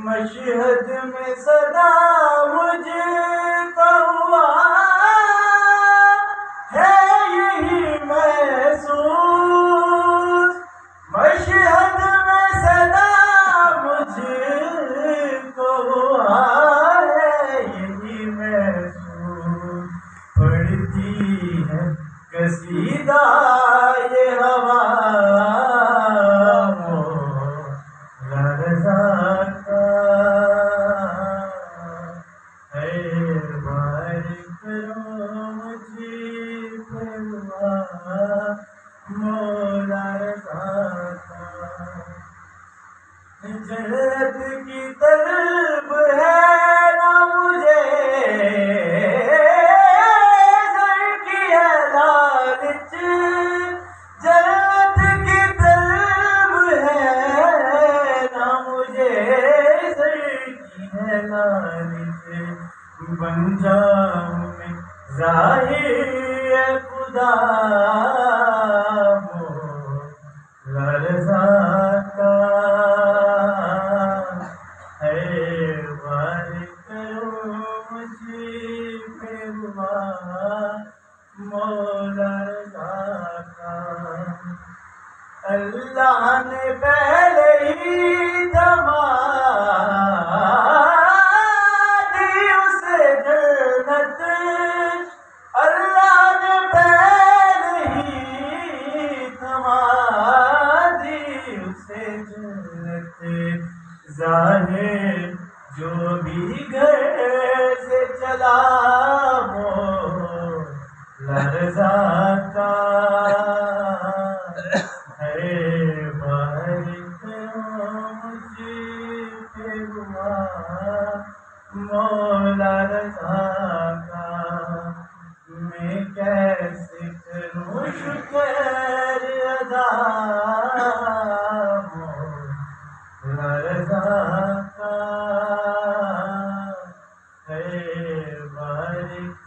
مشہد میں صدا مجھ کو ہوا ہے یہی محسوس، مشہد میں صدا مجھ کو ہوا ہے یہی محسوس، پڑتی ہے قصیدہ یہ ہوا جنت کی طلب ہے نہ مجھے، زر کی ہے لالچ، جنت کی طلب ہے نہ مجھے، زر کی ہے لالچ، بن جاؤں میں ظاہر خدا لرزا کا اللہ نے پہلے ہی تھما دی اسے جنت، اللہ نے پہلے ہی تھما دی اسے جنت، ظاہر جو بھی گھر سے چلا وہ لرزا کا مولا رضا کا، میں کیسے کروں شکر ادا، مولا رضا کا، ہے بارک